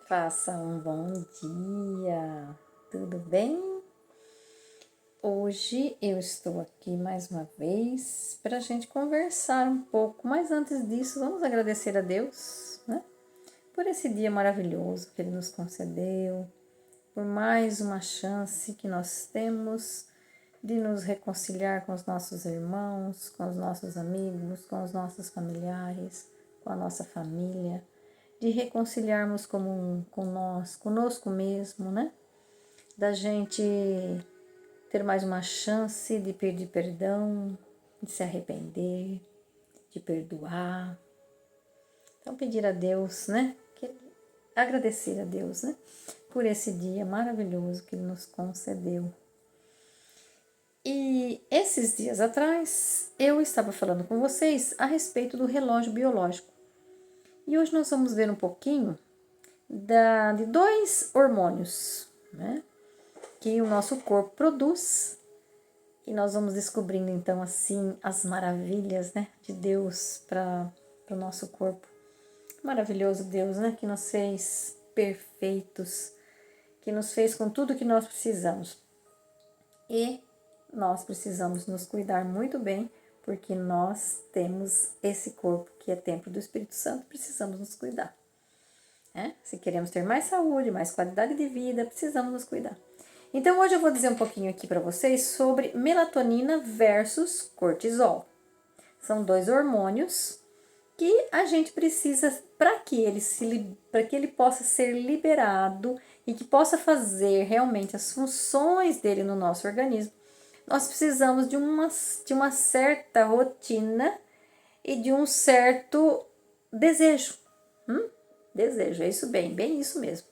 Faça um bom dia, tudo bem? Hoje eu estou aqui mais uma vez para a gente conversar um pouco, mas antes disso, vamos agradecer a Deus, né? Por esse dia maravilhoso que Ele nos concedeu, por mais uma chance que nós temos de nos reconciliar com os nossos irmãos, com os nossos amigos, com os nossos familiares, com a nossa família, de reconciliarmos com nós, conosco mesmo, né? Da gente ter mais uma chance de pedir perdão, de se arrepender, de perdoar. Então, pedir a Deus, né? Agradecer a Deus, né? Por esse dia maravilhoso que Ele nos concedeu. E esses dias atrás, eu estava falando com vocês a respeito do relógio biológico. E hoje nós vamos ver um pouquinho de dois hormônios, né, que o nosso corpo produz, e nós vamos descobrindo então assim as maravilhas, né, de Deus para o nosso corpo. Maravilhoso Deus, né, que nos fez perfeitos, que nos fez com tudo que nós precisamos. E nós precisamos nos cuidar muito bem, porque nós temos esse corpo que é templo do Espírito Santo, precisamos nos cuidar. Se queremos ter mais saúde, mais qualidade de vida, precisamos nos cuidar. Então hoje eu vou dizer um pouquinho aqui para vocês sobre melatonina versus cortisol. São dois hormônios que a gente precisa para que ele possa ser liberado e que possa fazer realmente as funções dele no nosso organismo. Nós precisamos de uma certa rotina e de um certo desejo. Desejo, é isso bem isso mesmo.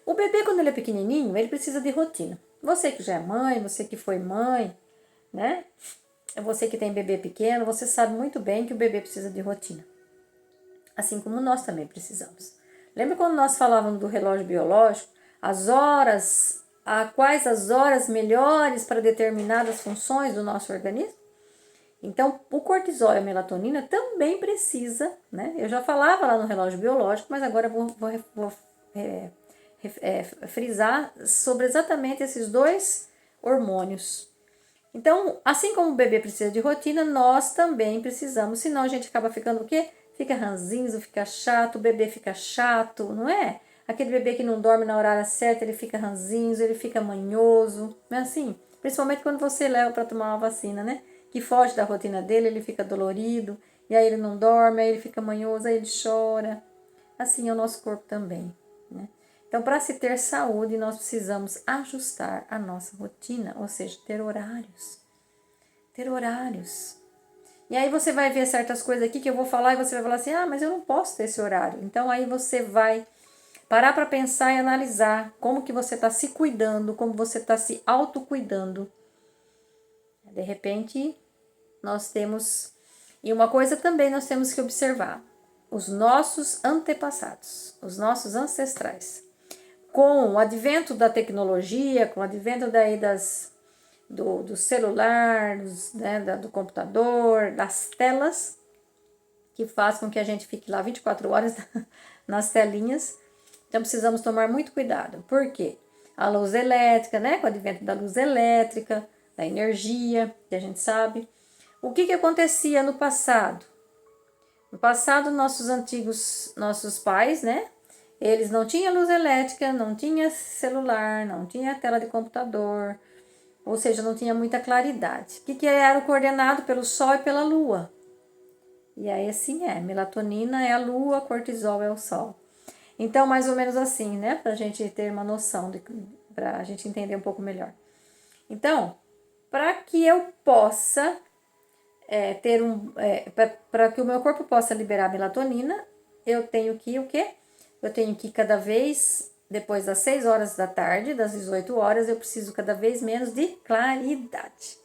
O bebê, quando ele é pequenininho, ele precisa de rotina. Você que já é mãe, você que foi mãe, né? Você que tem bebê pequeno, você sabe muito bem que o bebê precisa de rotina. Assim como nós também precisamos. Lembra quando nós falávamos do relógio biológico? Quais as horas melhores para determinadas funções do nosso organismo? Então, o cortisol e a melatonina também precisa, né? Eu já falava lá no relógio biológico, mas agora eu vou frisar sobre exatamente esses dois hormônios. Então, assim como o bebê precisa de rotina, nós também precisamos, senão a gente acaba ficando o quê? Fica ranzinzo, fica chato, o bebê fica chato, não é? Aquele bebê que não dorme na hora certa, ele fica ranzinzo, ele fica manhoso, não é assim? Principalmente quando você leva para tomar uma vacina, né? Que foge da rotina dele, ele fica dolorido, e aí ele não dorme, aí ele fica manhoso, aí ele chora. Assim é o nosso corpo também, né? Então, para se ter saúde, nós precisamos ajustar a nossa rotina, ou seja, ter horários. Ter horários. E aí você vai ver certas coisas aqui que eu vou falar e você vai falar assim, mas eu não posso ter esse horário. Então, aí você vai parar para pensar e analisar como que você está se cuidando, como você está se autocuidando. De repente, nós temos... E uma coisa também nós temos que observar. Os nossos antepassados, os nossos ancestrais. Com o advento da tecnologia, com o advento daí do celular, do computador, das telas, que faz com que a gente fique lá 24 horas nas telinhas. Então, precisamos tomar muito cuidado. Por quê? A luz elétrica, né? Com o advento da luz elétrica, da energia, que a gente sabe. O que acontecia no passado? No passado, nossos pais, né? Eles não tinham luz elétrica, não tinha celular, não tinha tela de computador, ou seja, não tinha muita claridade. O que era coordenado pelo sol e pela lua? E aí assim melatonina é a lua, cortisol é o sol. Então, mais ou menos assim, né? Pra gente ter uma noção, pra gente entender um pouco melhor. Então, para que eu possa para que o meu corpo possa liberar melatonina, eu tenho que o quê? Eu tenho que cada vez, depois das 6 horas da tarde, das 18 horas, eu preciso cada vez menos de claridade.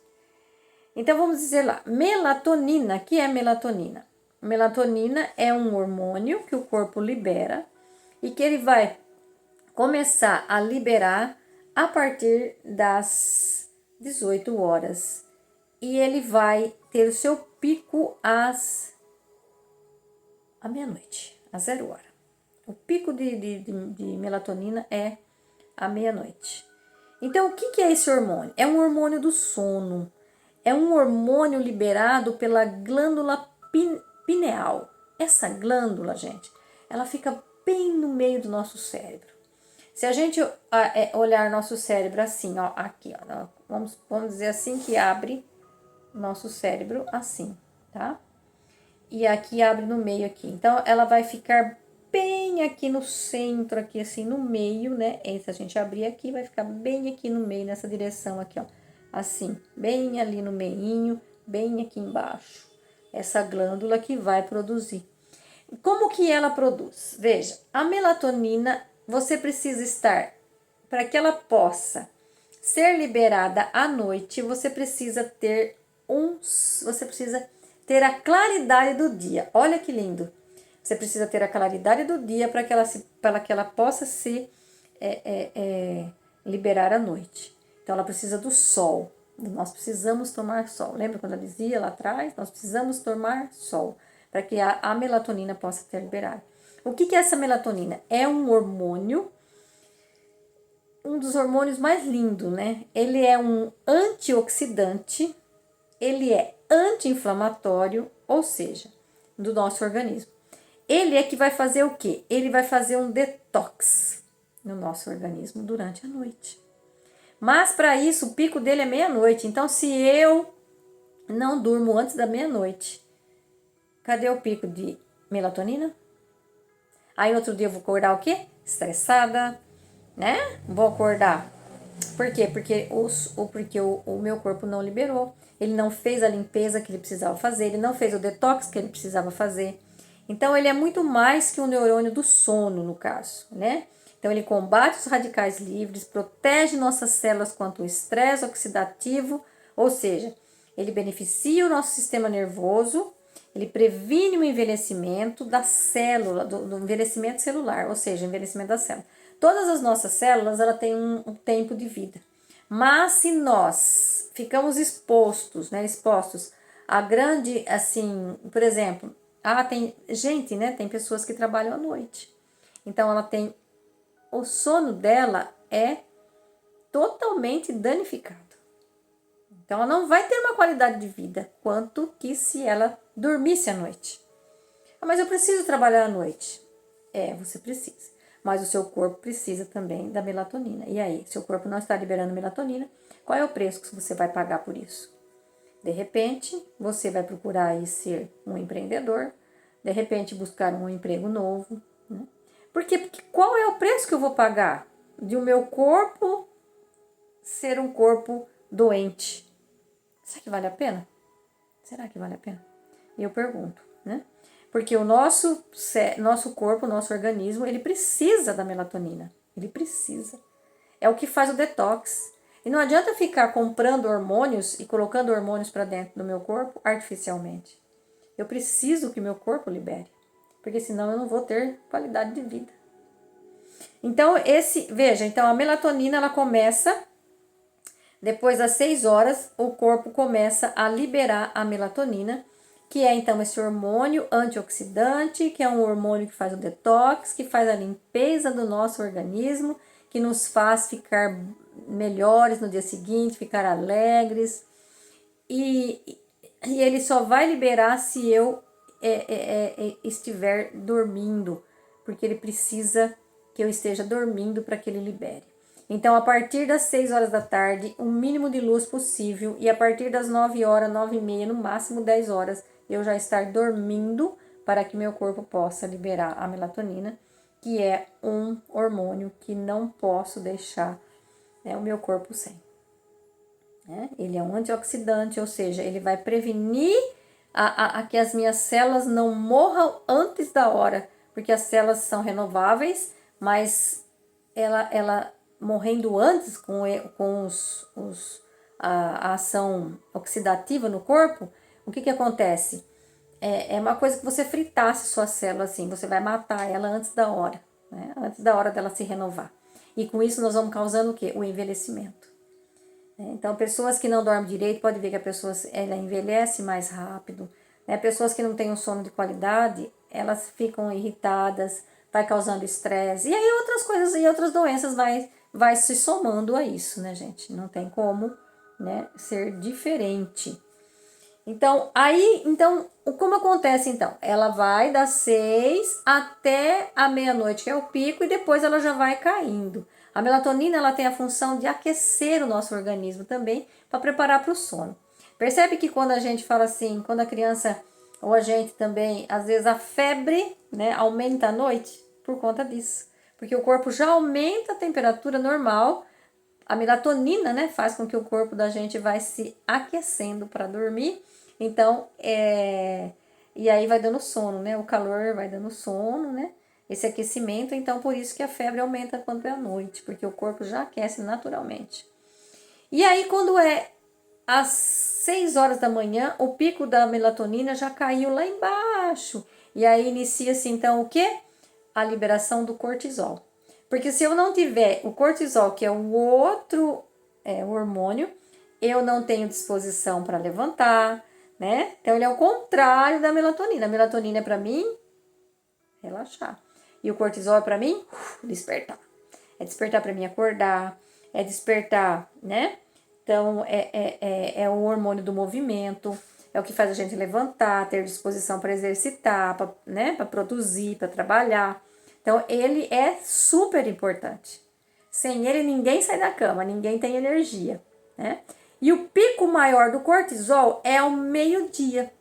Então, vamos dizer lá, melatonina, que é melatonina? Melatonina é um hormônio que o corpo libera e que ele vai começar a liberar a partir das 18 horas. E ele vai ter o seu pico à meia-noite, às 0 hora. O pico de melatonina é à meia-noite. Então, o que é esse hormônio? É um hormônio do sono. É um hormônio liberado pela glândula pineal. Essa glândula, gente, ela fica bem no meio do nosso cérebro. Se a gente olhar nosso cérebro assim, ó, aqui, ó, vamos dizer assim que abre nosso cérebro assim, tá? E aqui abre no meio aqui. Então, ela vai ficar bem aqui no centro, aqui assim, no meio, né? E se a gente abrir aqui, vai ficar bem aqui no meio, nessa direção aqui, ó. Assim, bem ali no meinho, bem aqui embaixo. Essa glândula que vai produzir. Como que ela produz? Veja, a melatonina, você precisa estar, para que ela possa ser liberada à noite, você precisa ter a claridade do dia. Olha que lindo. Você precisa ter a claridade do dia para que ela possa se liberar à noite. Então, ela precisa do sol. Nós precisamos tomar sol. Lembra quando eu dizia lá atrás? Nós precisamos tomar sol para que a melatonina possa ser liberada. O que é essa melatonina? É um hormônio, um dos hormônios mais lindos, né? Ele é um antioxidante, ele é anti-inflamatório, ou seja, do nosso organismo. Ele é que vai fazer o quê? Ele vai fazer um detox no nosso organismo durante a noite. Mas para isso, o pico dele é meia-noite. Então, se eu não durmo antes da meia-noite, cadê o pico de melatonina? Aí, outro dia eu vou acordar o quê? Estressada, né? Vou acordar. Por quê? Porque o meu corpo não liberou. Ele não fez a limpeza que ele precisava fazer. Ele não fez o detox que ele precisava fazer. Então, ele é muito mais que um neurônio do sono, no caso, né? Então, ele combate os radicais livres, protege nossas células contra o estresse oxidativo, ou seja, ele beneficia o nosso sistema nervoso, ele previne o envelhecimento da célula, do envelhecimento celular, ou seja, o envelhecimento da célula. Todas as nossas células, ela tem um tempo de vida. Mas se nós ficamos expostos a grande, assim, por exemplo, tem gente, né? Tem pessoas que trabalham à noite. Então, o sono dela é totalmente danificado. Então, ela não vai ter uma qualidade de vida quanto que se ela dormisse à noite. Mas eu preciso trabalhar à noite. Você precisa. Mas o seu corpo precisa também da melatonina. E aí, seu corpo não está liberando melatonina, qual é o preço que você vai pagar por isso? De repente, você vai procurar aí ser um empreendedor, de repente buscar um emprego novo, né? Porque qual é o preço que eu vou pagar de o meu corpo ser um corpo doente? Será que vale a pena? Será que vale a pena? Eu pergunto, né? Porque o nosso corpo, o nosso organismo, ele precisa da melatonina. Ele precisa. É o que faz o detox. E não adianta ficar comprando hormônios e colocando hormônios para dentro do meu corpo artificialmente. Eu preciso que meu corpo libere. Porque senão eu não vou ter qualidade de vida. Então, então a melatonina, ela começa, depois das 6 horas, o corpo começa a liberar a melatonina, que é então esse hormônio antioxidante, que é um hormônio que faz o detox, que faz a limpeza do nosso organismo, que nos faz ficar melhores no dia seguinte, ficar alegres. E ele só vai liberar se eu estiver dormindo, porque ele precisa que eu esteja dormindo para que ele libere. Então, a partir das 6 horas da tarde, o mínimo de luz possível, e a partir das 9 horas, 9 e meia, no máximo 10 horas, eu já estar dormindo para que meu corpo possa liberar a melatonina, que é um hormônio que não posso deixar, né, o meu corpo sem. Ele é um antioxidante, ou seja, ele vai prevenir a que as minhas células não morram antes da hora, porque as células são renováveis, mas ela morrendo antes com a ação oxidativa no corpo, o que acontece? É uma coisa que você fritasse sua célula assim, você vai matar ela antes da hora, né? Antes da hora dela se renovar. E com isso nós vamos causando o quê? O envelhecimento. Então, pessoas que não dormem direito, pode ver que a pessoa ela envelhece mais rápido. Né? Pessoas que não têm um sono de qualidade, elas ficam irritadas, vai causando estresse. E aí outras coisas e outras doenças vai se somando a isso, né, gente? Não tem como, né, ser diferente. Então, como acontece então? Ela vai das 6 até a meia-noite, que é o pico, e depois ela já vai caindo. A melatonina, ela tem a função de aquecer o nosso organismo também, para preparar para o sono. Percebe que quando a gente fala assim, quando a criança ou a gente também, às vezes a febre, né, aumenta à noite por conta disso. Porque o corpo já aumenta a temperatura normal, a melatonina, né, faz com que o corpo da gente vai se aquecendo para dormir. Então, e aí vai dando sono, né? O calor vai dando sono, né? Esse aquecimento, então por isso que a febre aumenta quando é à noite, porque o corpo já aquece naturalmente. E aí quando é às 6 horas da manhã, o pico da melatonina já caiu lá embaixo. E aí inicia-se então o quê? A liberação do cortisol. Porque se eu não tiver o cortisol, que é o outro hormônio, eu não tenho disposição para levantar, né? Então ele é o contrário da melatonina. A melatonina é para mim relaxar. E o cortisol é para mim despertar. É despertar para mim acordar, é despertar, né? Então é o hormônio do movimento, é o que faz a gente levantar, ter disposição para exercitar, né? Para produzir, para trabalhar. Então ele é super importante. Sem ele ninguém sai da cama, ninguém tem energia, né? E o pico maior do cortisol é ao meio-dia.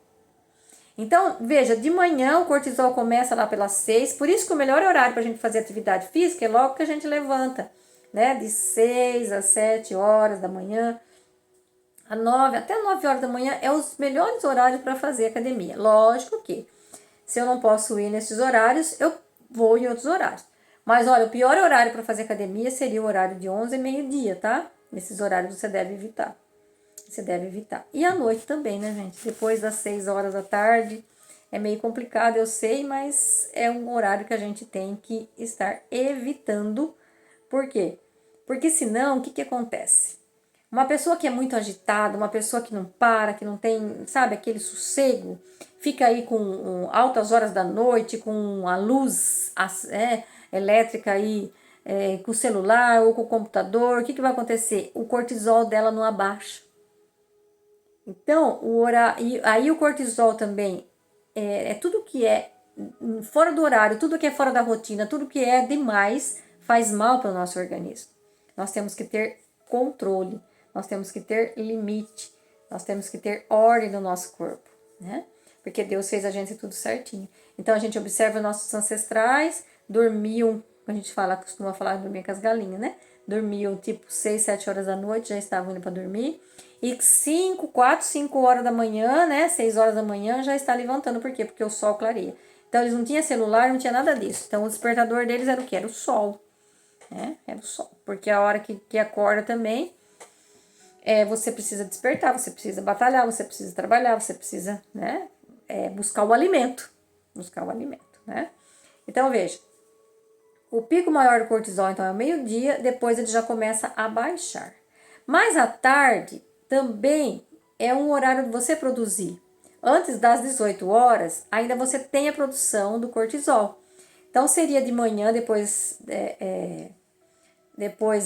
Então, veja, de manhã o cortisol começa lá pelas 6, por isso que o melhor horário para a gente fazer atividade física é logo que a gente levanta, né? De 6 às 7 horas da manhã, a 9, até 9 horas da manhã é os melhores horários para fazer academia. Lógico que, se eu não posso ir nesses horários, eu vou em outros horários. Mas olha, o pior horário para fazer academia seria o horário de 11 e meio-dia, tá? Nesses horários você deve evitar. Você deve evitar. E à noite também, né, gente? Depois das 6 horas da tarde. É meio complicado, eu sei, mas é um horário que a gente tem que estar evitando. Por quê? Porque senão, o que acontece? Uma pessoa que é muito agitada, uma pessoa que não para, que não tem, sabe, aquele sossego, fica aí com altas horas da noite, com a luz elétrica aí, com o celular ou com o computador, o que vai acontecer? O cortisol dela não abaixa. Então, aí o cortisol também é tudo que é fora do horário, tudo que é fora da rotina, tudo que é demais faz mal para o nosso organismo. Nós temos que ter controle, nós temos que ter limite, nós temos que ter ordem no nosso corpo, né? Porque Deus fez a gente tudo certinho. Então a gente observa nossos ancestrais, dormiam, a gente costuma falar dormir com as galinhas, né? Dormiam tipo 6, 7 horas da noite, já estavam indo para dormir. E 4, 5 horas da manhã, né? 6 horas da manhã já está levantando. Por quê? Porque o sol clareia. Então eles não tinham celular, não tinha nada disso. Então o despertador deles era o quê? Era o sol, né? Era o sol. Porque a hora que acorda também, você precisa despertar, você precisa batalhar, você precisa trabalhar, você precisa, né? Buscar o alimento. Buscar o alimento, né? Então veja. O pico maior do cortisol, então, é o meio-dia, depois ele já começa a baixar. Mas à tarde também é um horário de você produzir. Antes das 18 horas, ainda você tem a produção do cortisol. Então, seria de manhã, depois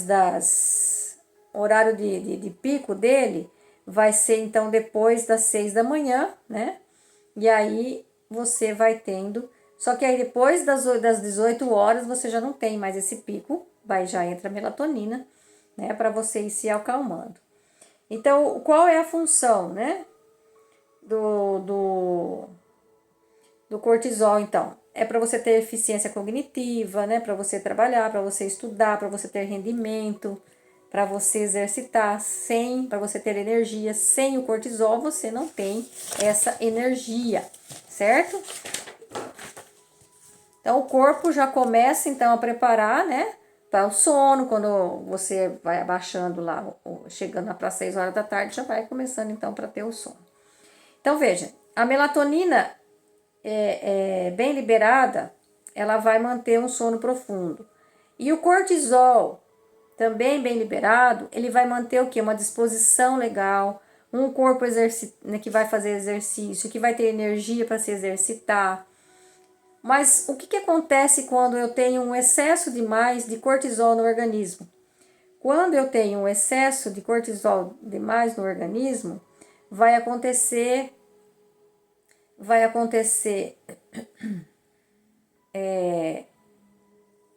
das... horário de pico dele, vai ser, então, depois das 6 da manhã, né? E aí, você vai tendo... Só que aí, depois das 18 horas, você já não tem mais esse pico, já entra a melatonina, né? Para você ir se acalmando. Então, qual é a função, né? Do cortisol, então? É para você ter eficiência cognitiva, né? Para você trabalhar, para você estudar, para você ter rendimento, para você exercitar, para você ter energia. Sem o cortisol, você não tem essa energia, certo? Então, o corpo já começa, então, a preparar, né? Para o sono, quando você vai abaixando lá, chegando para 6 horas da tarde, já vai começando, então, para ter o sono. Então, veja, a melatonina bem liberada, ela vai manter um sono profundo. E o cortisol, também bem liberado, ele vai manter o quê? Uma disposição legal, um corpo que vai fazer exercício, que vai ter energia para se exercitar, Mas o que acontece quando eu tenho um excesso demais de cortisol no organismo? Quando eu tenho um excesso de cortisol demais no organismo, vai acontecer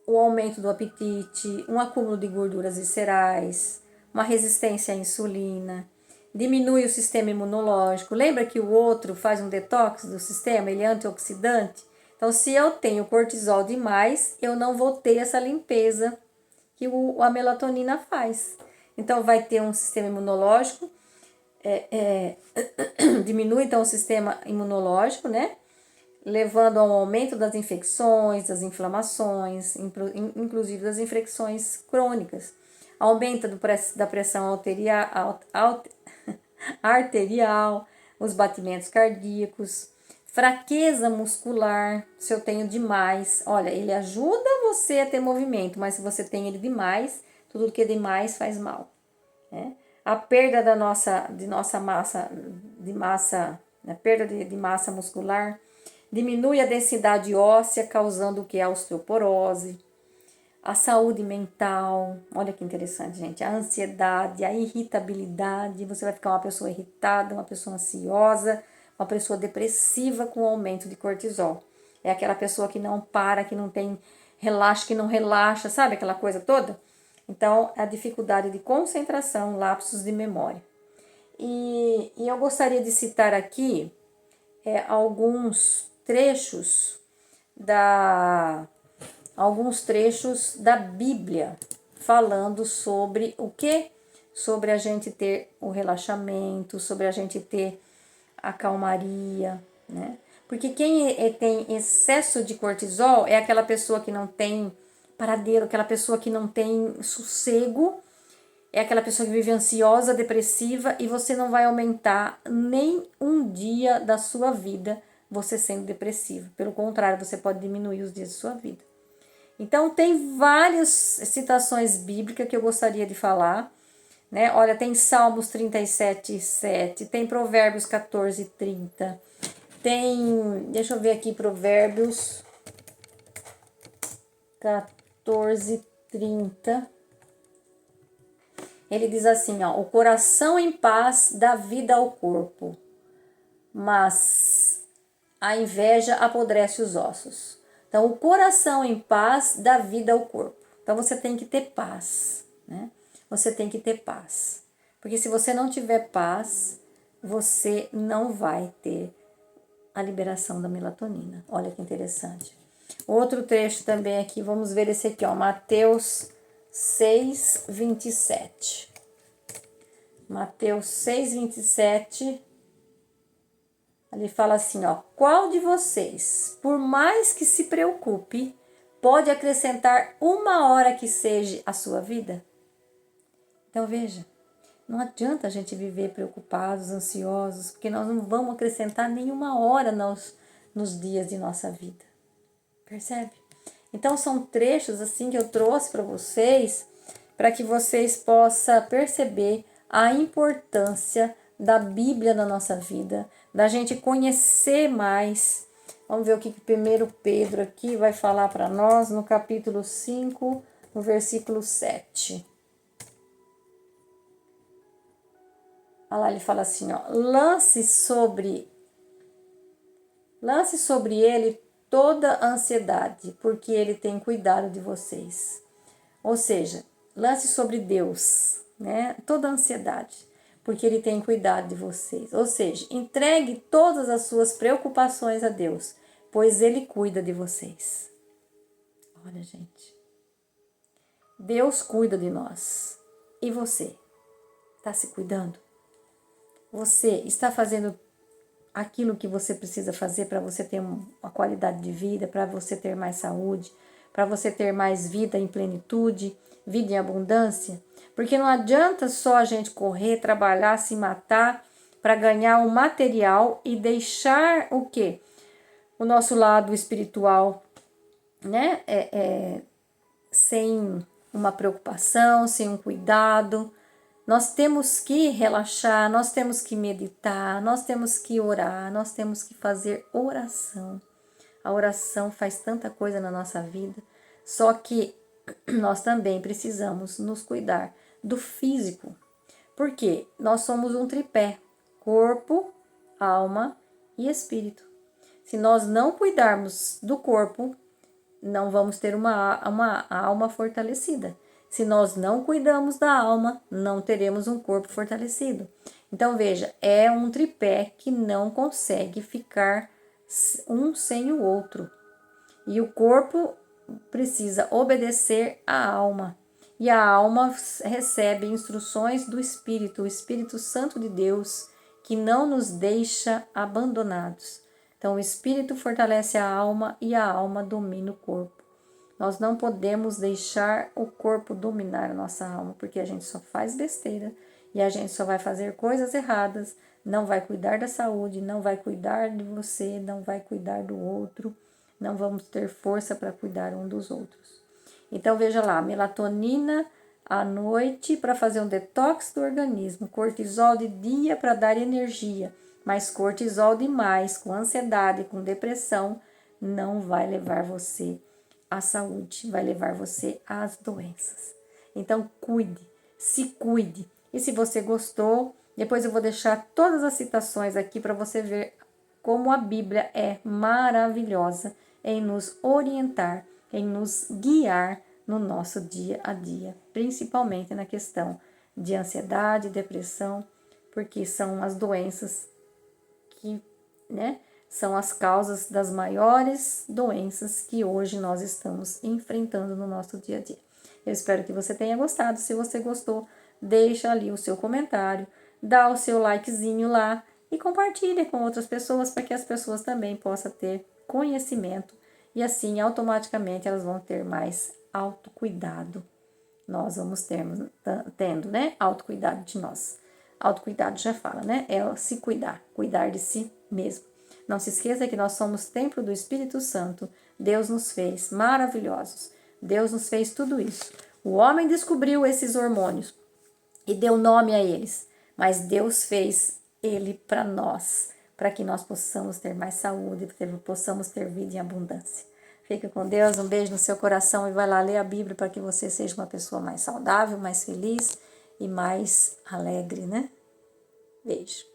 o aumento do apetite, um acúmulo de gorduras viscerais, uma resistência à insulina, diminui o sistema imunológico. Lembra que o outro faz um detox do sistema, ele é antioxidante? Então, se eu tenho cortisol demais, eu não vou ter essa limpeza que a melatonina faz. Então, vai ter um sistema imunológico, diminui então o sistema imunológico, né? Levando a um aumento das infecções, das inflamações, inclusive das infecções crônicas. Aumenta da pressão arterial, os batimentos cardíacos, fraqueza muscular, se eu tenho demais. Olha, ele ajuda você a ter movimento, mas se você tem ele demais, tudo que é demais faz mal, né? A perda de nossa massa, né? Perda de massa muscular, diminui a densidade óssea, causando o que? A osteoporose, a saúde mental, olha que interessante, gente, a ansiedade, a irritabilidade, você vai ficar uma pessoa irritada, uma pessoa ansiosa, uma pessoa depressiva com o aumento de cortisol. É aquela pessoa que não para, que não tem relaxa, que não relaxa, sabe aquela coisa toda? Então, a dificuldade de concentração, lapsos de memória. E eu gostaria de citar aqui alguns trechos da Bíblia falando sobre o que? Sobre a gente ter o relaxamento, sobre a gente ter a calmaria, né? Porque quem tem excesso de cortisol é aquela pessoa que não tem paradeiro, aquela pessoa que não tem sossego, é aquela pessoa que vive ansiosa, depressiva, e você não vai aumentar nem um dia da sua vida você sendo depressivo. Pelo contrário, você pode diminuir os dias de sua vida. Então, tem várias citações bíblicas que eu gostaria de falar, né? Olha, tem Salmos 37:7, tem Provérbios 14:30, tem, deixa eu ver aqui, Provérbios 14:30. Ele diz assim, ó: o coração em paz dá vida ao corpo, mas a inveja apodrece os ossos. Então, o coração em paz dá vida ao corpo. Então, você tem que ter paz, né? Você tem que ter paz. Porque se você não tiver paz, você não vai ter a liberação da melatonina. Olha que interessante. Outro trecho também aqui, vamos ver esse aqui, ó, Mateus 6:27. Mateus 6:27. Ele fala assim, ó: qual de vocês, por mais que se preocupe, pode acrescentar uma hora que seja a sua vida? Então veja, não adianta a gente viver preocupados, ansiosos, porque nós não vamos acrescentar nenhuma hora nos dias de nossa vida. Percebe? Então são trechos assim que eu trouxe para vocês, para que vocês possam perceber a importância da Bíblia na nossa vida, da gente conhecer mais. Vamos ver o que 1 Pedro aqui vai falar para nós no capítulo 5, no versículo 7. Olha lá, ele fala assim, ó: lance sobre ele toda a ansiedade, porque ele tem cuidado de vocês. Ou seja, lance sobre Deus, né? Toda a ansiedade, porque ele tem cuidado de vocês. Ou seja, entregue todas as suas preocupações a Deus, pois ele cuida de vocês. Olha, gente, Deus cuida de nós. E você? Está se cuidando? Você está fazendo aquilo que você precisa fazer para você ter uma qualidade de vida, para você ter mais saúde, para você ter mais vida em plenitude, vida em abundância? Porque não adianta só a gente correr, trabalhar, se matar para ganhar um material e deixar o quê? O nosso lado espiritual, né? Sem uma preocupação, sem um cuidado. Nós temos que relaxar, nós temos que meditar, nós temos que orar, nós temos que fazer oração. A oração faz tanta coisa na nossa vida. Só que nós também precisamos nos cuidar do físico. Porque nós somos um tripé: corpo, alma e espírito. Se nós não cuidarmos do corpo, não vamos ter uma alma fortalecida. Se nós não cuidamos da alma, não teremos um corpo fortalecido. Então, veja, é um tripé que não consegue ficar um sem o outro. E o corpo precisa obedecer à alma. E a alma recebe instruções do Espírito, o Espírito Santo de Deus, que não nos deixa abandonados. Então, o Espírito fortalece a alma e a alma domina o corpo. Nós não podemos deixar o corpo dominar a nossa alma, porque a gente só faz besteira e a gente só vai fazer coisas erradas, não vai cuidar da saúde, não vai cuidar de você, não vai cuidar do outro, não vamos ter força para cuidar um dos outros. Então, veja lá, melatonina à noite para fazer um detox do organismo, cortisol de dia para dar energia, mas cortisol demais, com ansiedade, com depressão, não vai levar você à saúde, vai levar você às doenças. Então, cuide, se cuide. E se você gostou, depois eu vou deixar todas as citações aqui para você ver como a Bíblia é maravilhosa em nos orientar, em nos guiar no nosso dia a dia, principalmente na questão de ansiedade, depressão, porque são as doenças que, são as causas das maiores doenças que hoje nós estamos enfrentando no nosso dia a dia. Eu espero que você tenha gostado. Se você gostou, deixa ali o seu comentário, dá o seu likezinho lá e compartilhe com outras pessoas para que as pessoas também possam ter conhecimento e assim automaticamente elas vão ter mais autocuidado. Nós vamos tendo, autocuidado de nós. Autocuidado já fala, é se cuidar, cuidar de si mesmo. Não se esqueça que nós somos templo do Espírito Santo. Deus nos fez maravilhosos. Deus nos fez tudo isso. O homem descobriu esses hormônios e deu nome a eles, mas Deus fez ele para nós, para que nós possamos ter mais saúde, para que possamos ter vida em abundância. Fique com Deus, um beijo no seu coração e vai lá ler a Bíblia para que você seja uma pessoa mais saudável, mais feliz e mais alegre, Beijo.